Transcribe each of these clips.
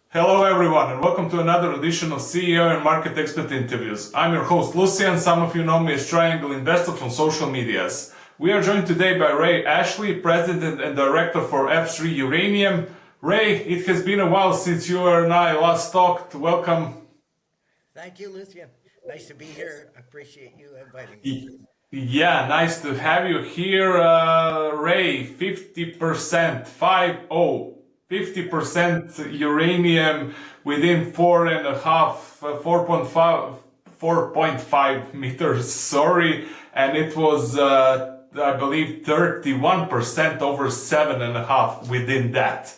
Hello everyone and welcome to another edition of CEO and Market Expert Interviews. I'm your host Lucian, some of you know me as Triangle Investor from social medias. We are joined today by Ray Ashley, President and Director for F3 Uranium. Ray, it has been a while since you and I last talked. Welcome. Thank you, Lucian. Nice to be here. I appreciate you inviting me. Yeah, nice to have you here. Ray, 50%, 50% uranium within 4.5 meters, sorry. And it was, I believe, 31% over 7.5 within that.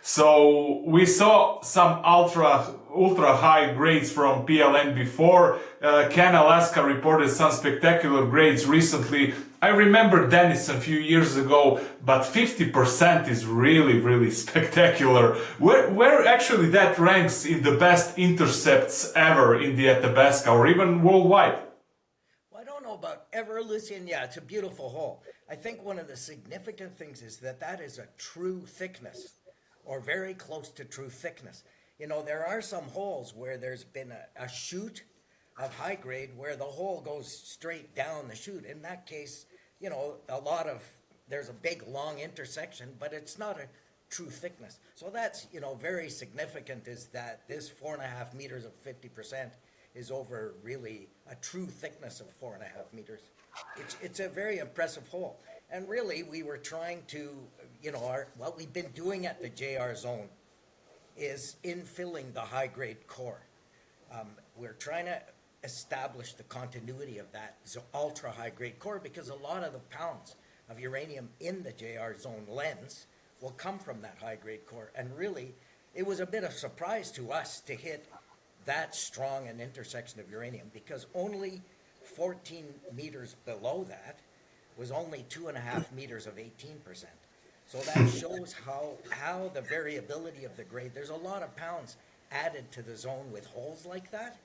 So we saw some ultra high grades from PLN before. Can Alaska reported some spectacular grades recently. I remember Denison a few years ago, but 50% is really spectacular. Where actually that ranks in the best intercepts ever in the Athabasca or even worldwide? Well, I don't know about ever, Lucian. Yeah, it's a beautiful hole. I think one of the significant things is that that is a true thickness or very close to true thickness. You know, there are some holes where there's been a chute of high grade where the hole goes straight down the chute. In that case, you know, there's a big long intersection, but it's not a true thickness. So that's, you know, very significant is that this 4.5 meters of 50% is over really a true thickness of 4.5 meters. It's a very impressive hole. And really, we were trying to, you know, what we've been doing at the JR zone is infilling the high-grade core. We're trying to establish the continuity of that ultra-high-grade core because a lot of the pounds of uranium in the JR zone lens will come from that high-grade core. And really, it was a bit of surprise to us to hit that strong an intersection of uranium because only 14 meters below that was only 2.5 meters of 18%. So that shows how the variability of the grade, there's a lot of pounds added to the zone with holes like that.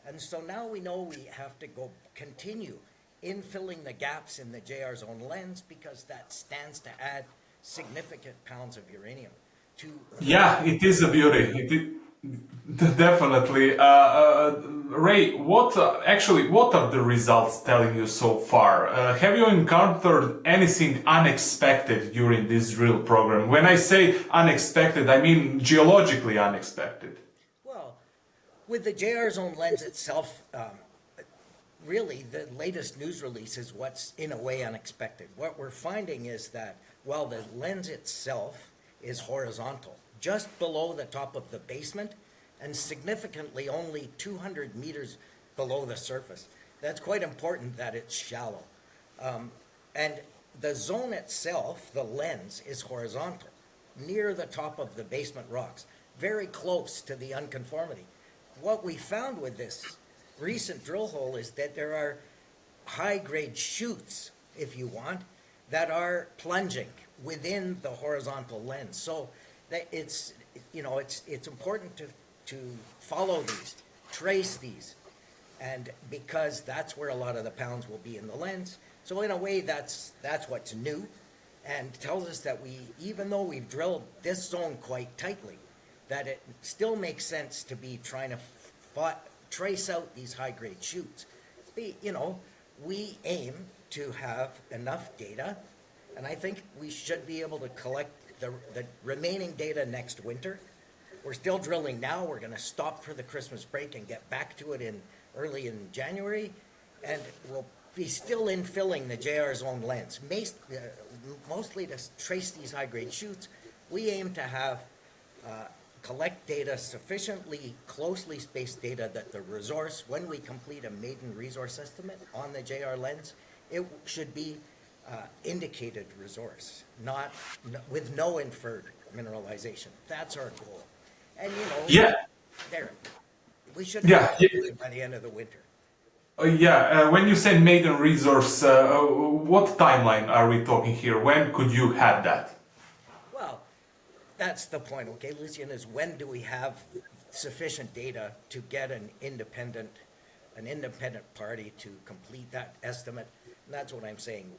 And so now we know we have to continue infilling the gaps in the JR zone lens because that stands to add significant pounds of uranium to. Yeah, it is a beauty. Definitely. Ray, what are the results telling you so far? Have you encountered anything unexpected during this drill program? When I say unexpected, I mean geologically unexpected. Well, with the JR zone lens itself, really the latest news release is what's in a way unexpected. What we're finding is that while the lens itself is horizontal, just below the top of the basement and significantly only 200 meters below the surface. That's quite important that it's shallow. And the zone itself, the lens, is horizontal, near the top of the basement rocks, very close to the unconformity. What we found with this recent drill hole is that there are high-grade chutes, if you want, that are plunging within the horizontal lens. So that it's important to follow these, trace these, and because that's where a lot of the pounds will be in the lens. So in a way, that's what's new, and tells us that even though we've drilled this zone quite tightly, that it still makes sense to be trying to trace out these high-grade chutes. We aim to have enough data, and I think we should be able to collect the remaining data next winter. We're still drilling now. We're going to stop for the Christmas break and get back to it early in January, and we'll be still infilling the JR zone lens, mostly to trace these high-grade chutes. We aim to have collect data sufficiently closely spaced data that the resource, when we complete a maiden resource estimate on the JR lens, it should be indicated resource, not with no inferred mineralization. That's our goal. And Yeah, we should yeah, have yeah. it by the end of the winter. When you say maiden resource, what timeline are we talking here? When could you have that? Well, that's the point, okay, Lucian, is when do we have sufficient data to get an independent party to complete that estimate? And that's what I'm saying.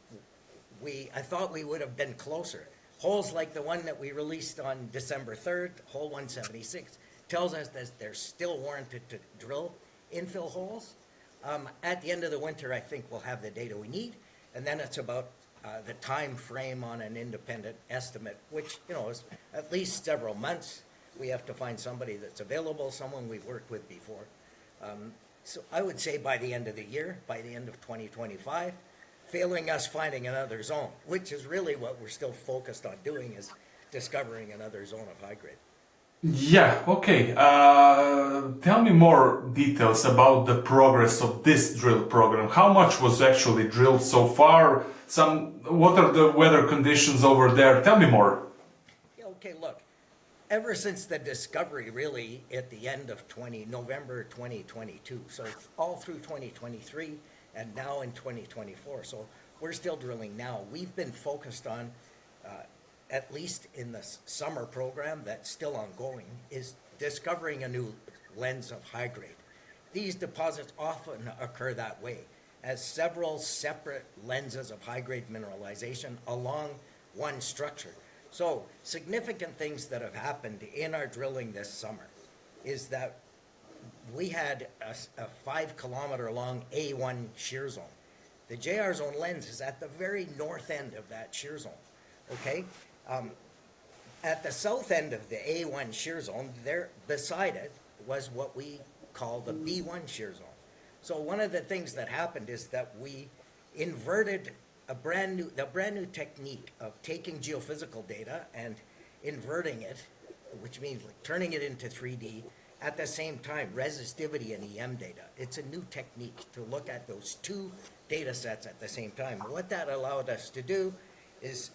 I thought we would have been closer. Holes like the one that we released on December 3rd, hole 176, tells us that they're still warranted to drill infill holes. At the end of the winter, I think we'll have the data we need, and then it's about the time frame on an independent estimate, which, you know, is at least several months. We have to find somebody that's available, someone we've worked with before. So I would say by the end of the year, by the end of 2025, failing us finding another zone, which is really what we're still focused on doing, is discovering another zone of high grade. Yeah, okay. Tell me more details about the progress of this drill program. How much was actually drilled so far? What are the weather conditions over there? Tell me more. Okay, look, ever since the discovery, really, at the end of November 2022, so all through 2023 and now in 2024, so we're still drilling now. We've been focused on, at least in the summer program that's still ongoing, is discovering a new lens of high grade. These deposits often occur that way, as several separate lenses of high grade mineralization along one structure. So significant things that have happened in our drilling this summer is that we had a 5 kilometer long A1 shear zone. The JR zone lens is at the very north end of that shear zone, okay? At the south end of the A1 shear zone, there beside it was what we call the B1 shear zone. So one of the things that happened is that we inverted the brand new technique of taking geophysical data and inverting it, which means like turning it into 3D, at the same time, resistivity and EM data. It's a new technique to look at those two data sets at the same time. What that allowed us to do is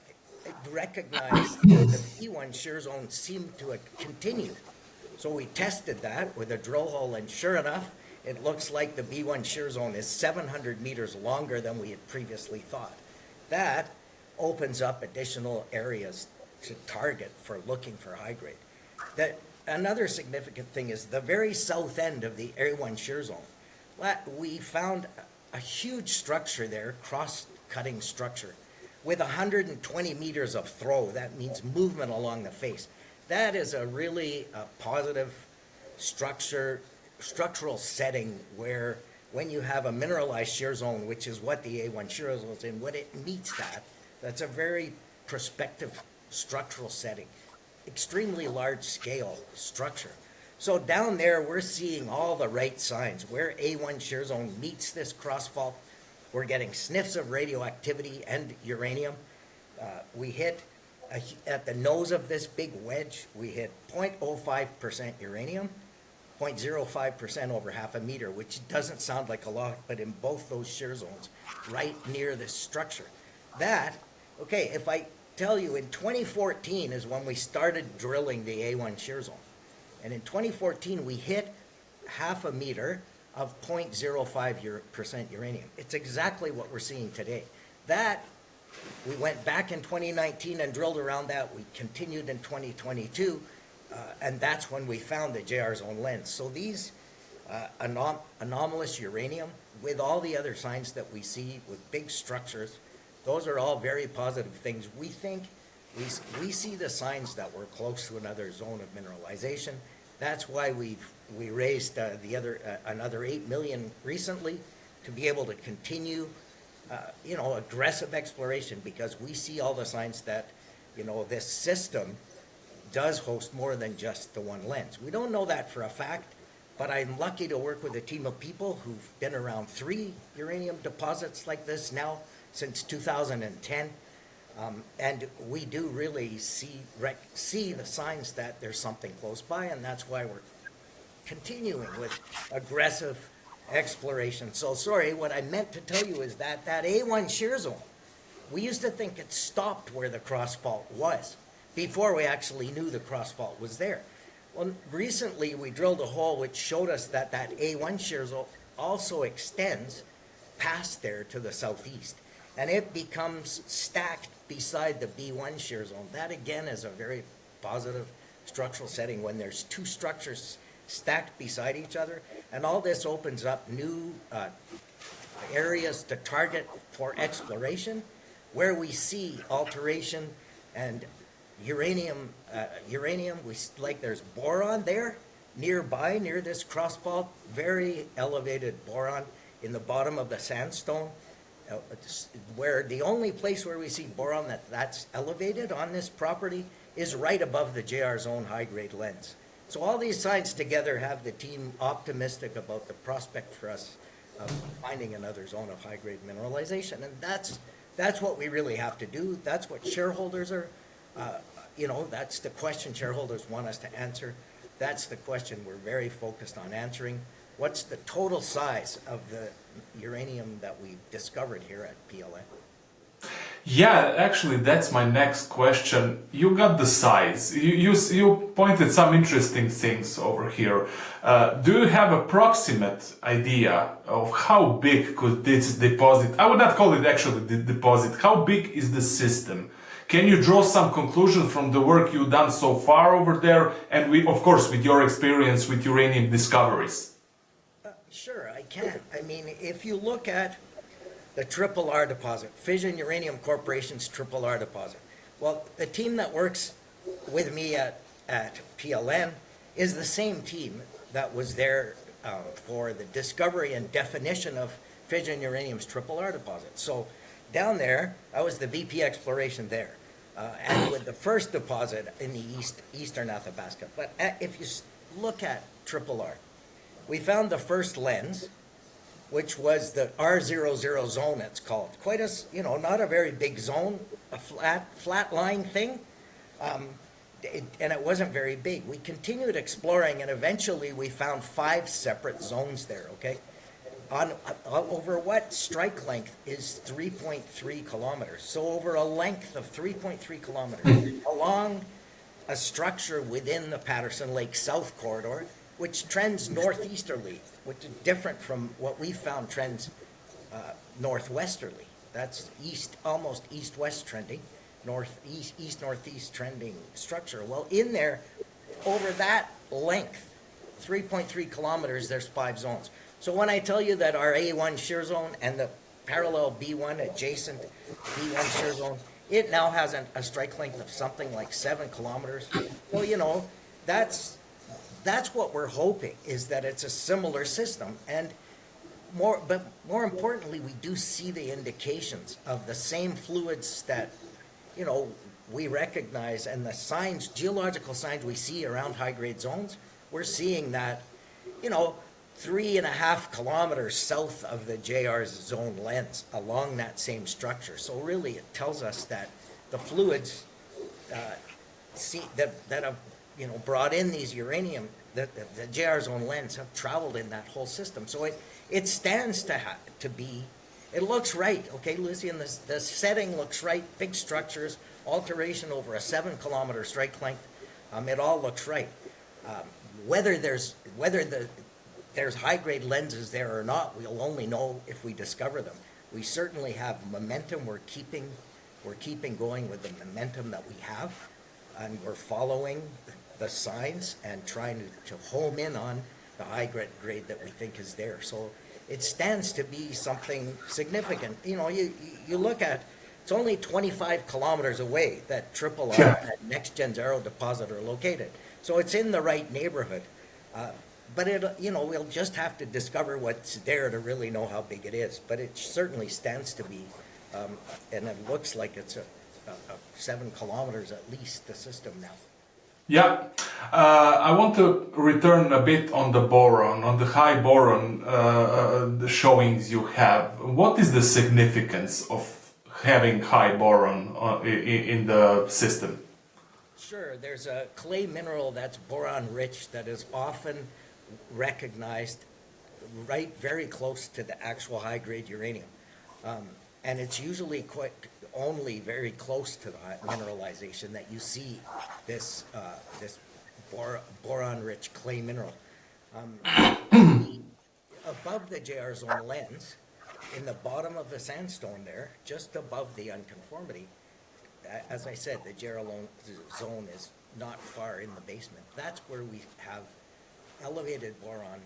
recognize that the B1 shear zone seemed to continue. So we tested that with a drill hole, and sure enough, it looks like the B1 shear zone is 700 meters longer than we had previously thought. That opens up additional areas to target for looking for high grade. Another significant thing is the very south end of the A1 shear zone. We found a huge structure there, cross-cutting structure, with 120 meters of throw. That means movement along the face. That is a really positive structural setting where when you have a mineralized shear zone, which is what the A1 shear zone is in, when it meets that, that's a very prospective structural setting, extremely large scale structure. So down there, we're seeing all the right signs. Where A1 shear zone meets this cross fault, we're getting sniffs of radioactivity and uranium. We hit, at the nose of this big wedge, we hit 0.05% uranium, 0.05% over half a meter, which doesn't sound like a lot, but in both those shear zones, right near this structure. Okay, if I tell you in 2014 is when we started drilling the A1 shear zone. And in 2014, we hit half a meter of 0.05% uranium. It's exactly what we're seeing today. We went back in 2019 and drilled around that. We continued in 2022, and that's when we found the JR zone lens. So these anomalous uranium, with all the other signs that we see with big structures, those are all very positive things. We think we see the signs that we're close to another zone of mineralization. That's why we raised another $8 million recently to be able to continue, aggressive exploration, because we see all the signs that, this system does host more than just the one lens. We don't know that for a fact, but I'm lucky to work with a team of people who've been around 3 uranium deposits like this now since 2010. And we do really see the signs that there's something close by, and that's why we're continuing with aggressive exploration. So sorry, what I meant to tell you is that A1 shear zone, we used to think it stopped where the cross fault was before we actually knew the cross fault was there. Well, recently we drilled a hole which showed us that A1 shear zone also extends past there to the southeast, and it becomes stacked beside the B1 shear zone. That again is a very positive structural setting when there's 2 structures stacked beside each other, and all this opens up new areas to target for exploration, where we see alteration and uranium. There's boron there, nearby, near this cross fault, very elevated boron in the bottom of the sandstone, where the only place where we see boron that's elevated on this property is right above the JR zone high-grade lens. So all these signs together have the team optimistic about the prospect for us of finding another zone of high-grade mineralization. And that's what we really have to do. That's what shareholders are, that's the question shareholders want us to answer. That's the question we're very focused on answering. What's the total size of the uranium that we've discovered here at PLN? Yeah, actually, that's my next question. You got the size. You pointed some interesting things over here. Do you have approximate idea of how big could this deposit? I would not call it actually the deposit. How big is the system? Can you draw some conclusion from the work you've done so far over there, and of course, with your experience with uranium discoveries? Sure, I can. I mean, if you look at the R deposit, Fission Uranium Corporation's R deposit. Well, the team that works with me at PLN is the same team that was there for the discovery and definition of Fission Uranium's R deposit. So down there, I was the VP exploration there, and with the first deposit in the eastern Athabasca. But if you look at R, we found the first lens, which was the R00 zone, it's called. Quite a, not a very big zone, a flat lying thing, and it wasn't very big. We continued exploring, and eventually we found 5 separate zones there, okay? Over what strike length is 3.3 kilometers. So over a length of 3.3 kilometers, along a structure within the Patterson Lake South Corridor, which trends northeasterly, which is different from what we found trends northwesterly. That's almost east-west trending, east-northeast trending structure. Well, in there, over that length, 3.3 kilometers, there's 5 zones. So when I tell you that our A1 shear zone and the parallel B1 adjacent B1 shear zone, it now has a strike length of something like 7 kilometers. Well, that's what we're hoping, is that it's a similar system. And more importantly, we do see the indications of the same fluids that, we recognize, and the signs, geological signs we see around high-grade zones. We're seeing that, 3.5 kilometers south of the JR's zone lens along that same structure. So really it tells us that the fluids that have brought in these uranium, the JR zone lens have traveled in that whole system. So it stands to be, it looks right, okay, Lucy, and the setting looks right, big structures, alteration over a 7-kilometer strike length, it all looks right. Whether there's high-grade lenses there or not, we'll only know if we discover them. We certainly have momentum. We're keeping going with the momentum that we have, and we're following the signs and trying to home in on the high grade that we think is there. So it stands to be something significant. You look at, it's only 25 kilometers away that R at Next Gen's Arrow deposit are located. So it's in the right neighborhood. But we'll just have to discover what's there to really know how big it is. But it certainly stands to be, and it looks like it's a 7 kilometers at least, the system now. Yeah, I want to return a bit on the boron, on the high boron the showings you have. What is the significance of having high boron in the system? Sure, there's a clay mineral that's boron rich that is often recognized very close to the actual high grade uranium. And it's usually only very close to the mineralization that you see this boron-rich clay mineral. Above the JR zone lens, in the bottom of the sandstone there, just above the unconformity, as I said, the JR zone is not far in the basement. That's where we have elevated boron,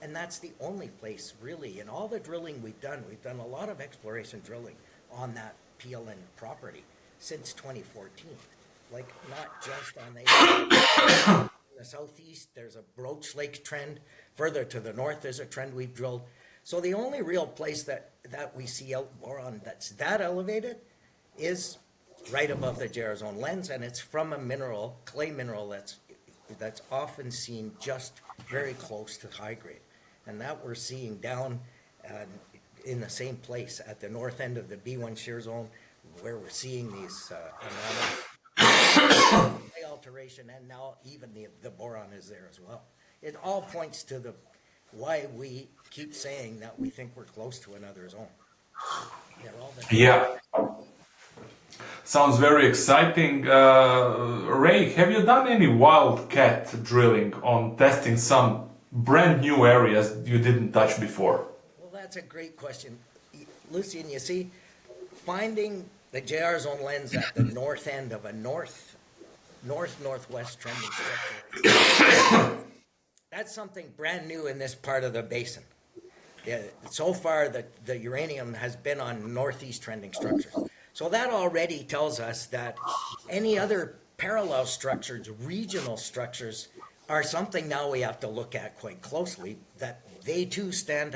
and that's the only place really. In all the drilling we've done a lot of exploration drilling on that PLN property since 2014. Like, not just on the the southeast, there's a Broach Lake trend. Further to the north, there's a trend we've drilled. So the only real place that we see boron that's that elevated is right above the Jarrah Zone lens, and it's from a mineral, clay mineral, that's often seen just very close to high grade. And that we're seeing down in the same place at the north end of the B1 shear zone, where we're seeing these clay alteration, and now even the boron is there as well. It all points to why we keep saying that we think we're close to another zone. Yeah. Sounds very exciting. Ray, have you done any wildcat drilling on testing some brand new areas you didn't touch before? Well, that's a great question. Lucian, you see, finding the Jarrah Zone lens at the north end of a northwest trending structure, that's something brand new in this part of the basin. Yeah, so far, the uranium has been on northeast trending structures. So that already tells us that any other parallel structures, regional structures, are something now we have to look at quite closely, that they too stand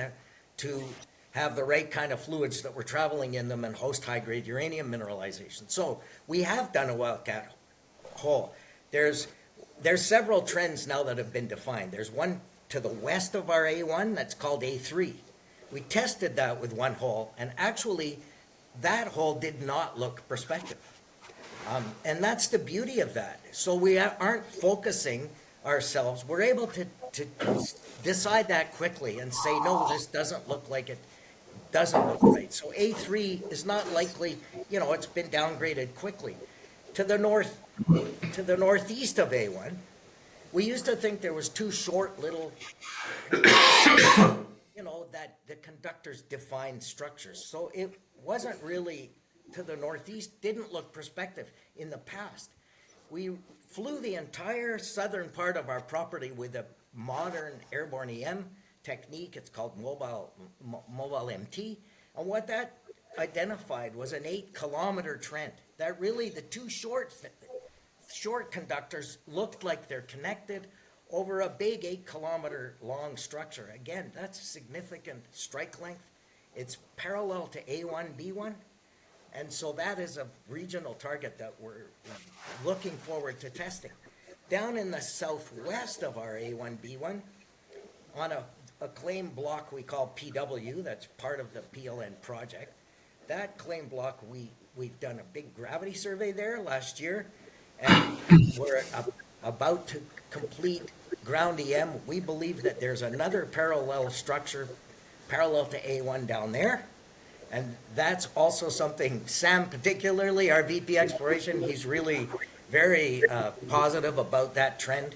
to have the right kind of fluids that were traveling in them and host high-grade uranium mineralization. So we have done a wildcat hole. There's several trends now that have been defined. There's one to the west of our A1 that's called A3. We tested that with one hole, and actually that hole did not look prospective. And that's the beauty of that. So we aren't focusing ourselves. We're able to decide that quickly and say, no, this doesn't look like it doesn't look right. So A3 is not likely, it's been downgraded quickly. To the northeast of A1, we used to think there was two short little, that the conductors defined structures. So it wasn't really to the northeast, didn't look prospective in the past. We flew the entire southern part of our property with a modern airborne EM technique. It's called mobile MT. And what that identified was an 8-kilometer trend. That really, the two short conductors looked like they're connected over a big 8-kilometer long structure. Again, that's a significant strike length. It's parallel to A1, B1. And so that is a regional target that we're looking forward to testing. Down in the southwest of our A1, B1, on a claim block we call PW, that's part of the PLN project. That claim block, we've done a big gravity survey there last year, and we're about to complete ground EM. We believe that there's another parallel structure parallel to A1 down there. And that's also something Sam, particularly our VP Exploration, he's really very positive about that trend.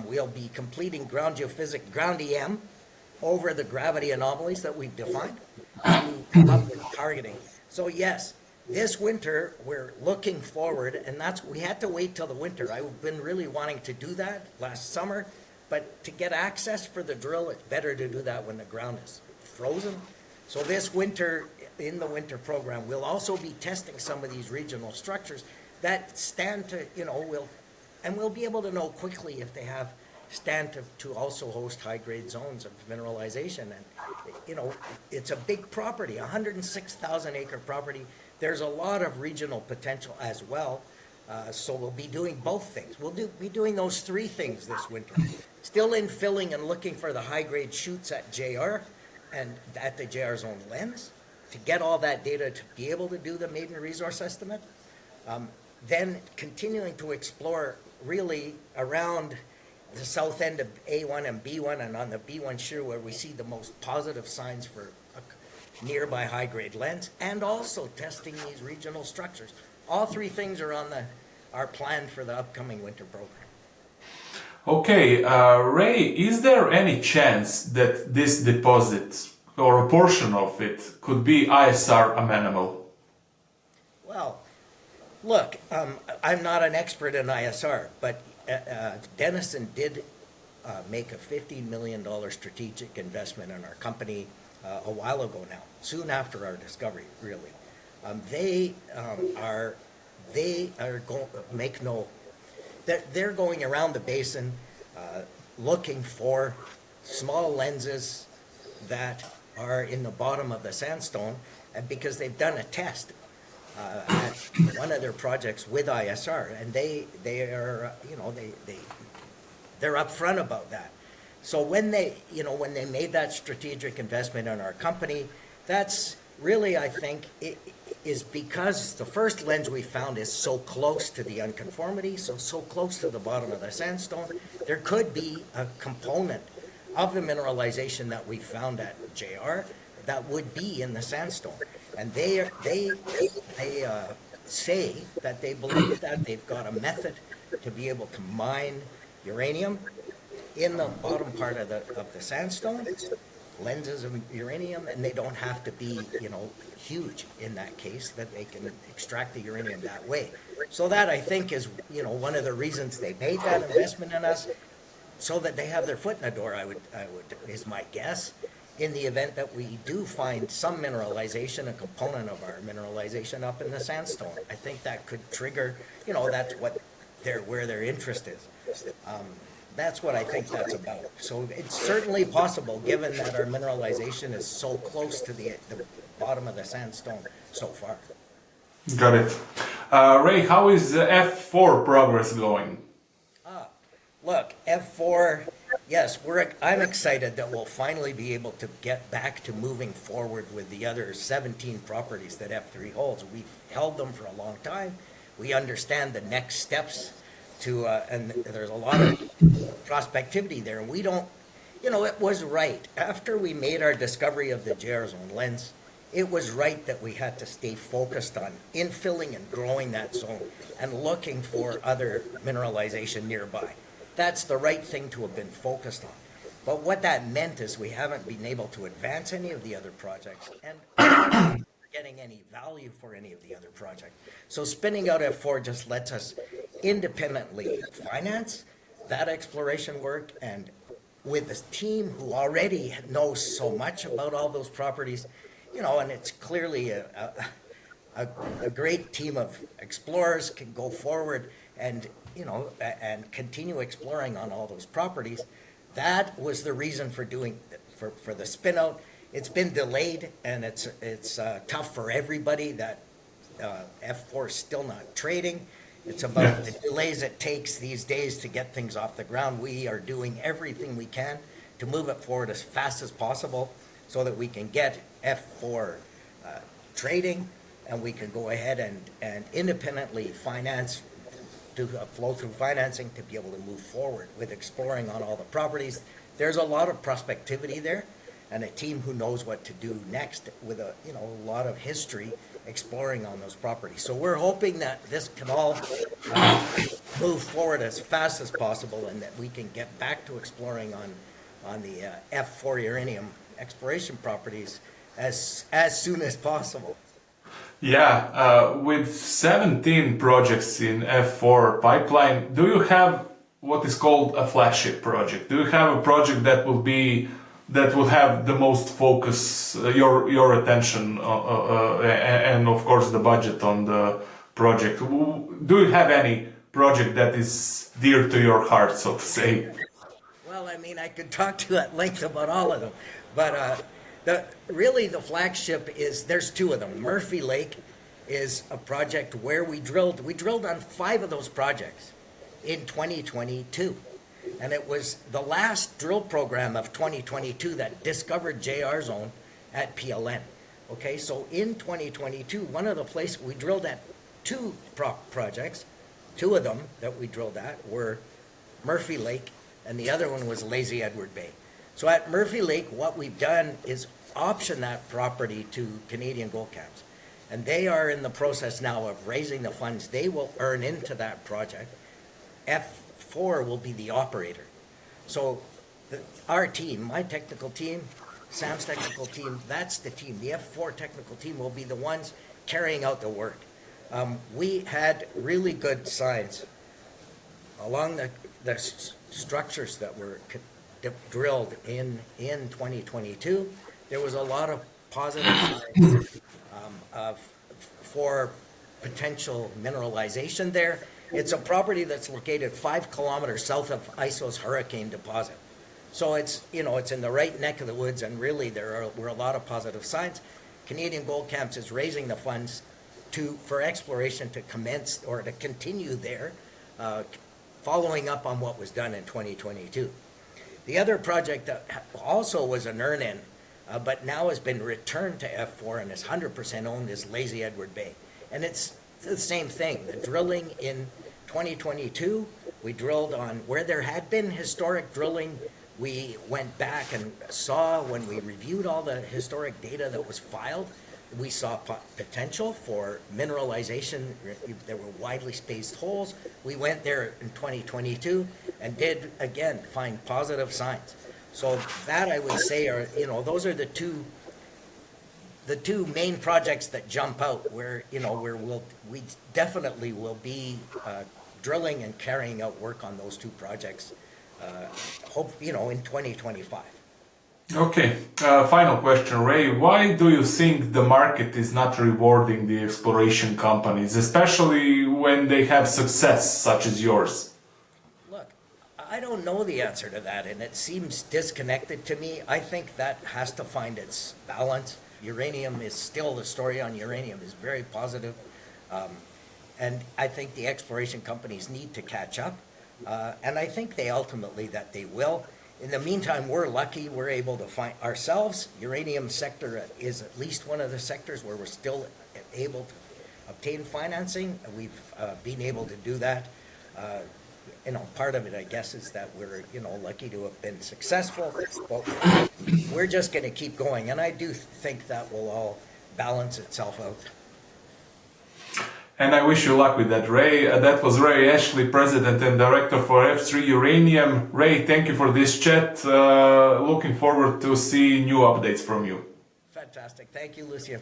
We'll be completing ground EM over the gravity anomalies that we've defined to come up with targeting. So yes, this winter we're looking forward, and we had to wait till the winter. I've been really wanting to do that last summer, but to get access for the drill, it's better to do that when the ground is frozen. So this winter, in the winter program, we'll also be testing some of these regional structures that stand to, we'll be able to know quickly if they stand to also host high-grade zones of mineralization. And, it's a big property, 106,000 acre property. There's a lot of regional potential as well. So we'll be doing both things. We'll be doing those three things this winter. Still infilling and looking for the high-grade shoots at JR and at the Jarrah Zone lens to get all that data to be able to do the maiden resource estimate. Then continuing to explore really around the south end of A1 and B1 and on the B1 shear where we see the most positive signs for a nearby high-grade lens, and also testing these regional structures. All three things are on our plan for the upcoming winter program. Okay, Ray, is there any chance that this deposit or a portion of it could be ISR amenable? Well, look, I'm not an expert in ISR, but Denison did make a $15 million strategic investment in our company a while ago now, soon after our discovery, really. They're going around the basin. looking for small lenses that are in the bottom of the sandstone, and because they've done a test at one of their projects with ISR, and they are, they're upfront about that. So when they made that strategic investment in our company, that's really, I think, it is because the first lens we found is so close to the unconformity, so close to the bottom of the sandstone. There could be a component of the mineralization that we found at JR that would be in the sandstone. And they say that they believe that they've got a method to be able to mine uranium in the bottom part of the sandstone, lenses of uranium, and they don't have to be, huge in that case, that they can extract the uranium that way. So that, I think, is, one of the reasons they made that investment in us, so that they have their foot in the door, I would is my guess, in the event that we do find some mineralization, a component of our mineralization up in the sandstone. I think that could trigger, that's what where their interest is. That's what I think that's about. So it's certainly possible, given that our mineralization is so close to the bottom of the sandstone so far. Got it. Ray, how is F4 progress going? Look, F4, yes, I'm excited that we'll finally be able to get back to moving forward with the other 17 properties that F3 holds. We've held them for a long time. We understand the next steps and there's a lot of prospectivity there. And we don't, it was right. After we made our discovery of the JR zone lens, it was right that we had to stay focused on infilling and growing that zone and looking for other mineralization nearby. That's the right thing to have been focused on. But what that meant is we haven't been able to advance any of the other projects and getting any value for any of the other projects. So spinning out F4 just lets us independently finance that exploration work, and with this team who already knows so much about all those properties, and it's clearly a great team of explorers can go forward and and continue exploring on all those properties. That was the reason for doing for the spin out. It's been delayed, and it's tough for everybody that F4 is still not trading. It's about the delays it takes these days to get things off the ground. We are doing everything we can to move it forward as fast as possible so that we can get F4 trading, and we can go ahead and independently finance, do a flow through financing to be able to move forward with exploring on all the properties. There's a lot of prospectivity there, and a team who knows what to do next with a lot of history exploring on those properties. So we're hoping that this can all move forward as fast as possible, and that we can get back to exploring on the F4 uranium exploration properties as soon as possible. Yeah, with 17 projects in F4 pipeline, do you have what is called a flagship project? Do you have a project that will have the most focus, your attention, and of course the budget on the project? Do you have any project that is dear to your heart, so to say? Well, I could talk to you at length about all of them, but the flagship is, there's two of them. Murphy Lake is a project where we drilled on 5 of those projects in 2022. And it was the last drill program of 2022 that discovered JR zone at PLN. Okay, so in 2022, one of the places we drilled at 2 projects, 2 of them that we drilled at were Murphy Lake, and the other one was Lazy Edward Bay. So at Murphy Lake, what we've done is option that property to Canadian Gold Camps. And they are in the process now of raising the funds they will earn into that project. F4 will be the operator. So our team, my technical team, Sam's technical team, that's the team. The F4 technical team will be the ones carrying out the work. We had really good signs along the structures that were drilled in 2022. There was a lot of positive signs for potential mineralization there. It's a property that's located 5 kilometers south of ISO's Hurricane deposit. So it's, it's in the right neck of the woods, and really were a lot of positive signs. Canadian Gold Camps is raising the funds for exploration to commence or to continue there, following up on what was done in 2022. The other project that also was an earn-in, but now has been returned to F4 and is 100% owned, is Lazy Edward Bay. And it's the same thing. The drilling in 2022, we drilled on where there had been historic drilling. We went back and saw, when we reviewed all the historic data that was filed, we saw potential for mineralization. There were widely spaced holes. We went there in 2022 and did, again, find positive signs. So that, I would say, are, those are the two main projects that jump out where, we definitely will be drilling and carrying out work on those two projects, in 2025. Okay, final question, Ray. Why do you think the market is not rewarding the exploration companies, especially when they have success such as yours? Look, I don't know the answer to that, and it seems disconnected to me. I think that has to find its balance. Uranium is still, the story on uranium is very positive. And I think the exploration companies need to catch up. And I think they will. In the meantime, we're lucky we're able to find ourselves. Uranium sector is at least one of the sectors where we're still able to obtain financing. We've been able to do that. Part of it, I guess, is that we're, lucky to have been successful. But we're just going to keep going. And I do think that will all balance itself out. And I wish you luck with that, Ray. That was Ray Ashley, President and Director for F3 Uranium. Ray, thank you for this chat. Looking forward to see new updates from you. Fantastic. Thank you, Lucia.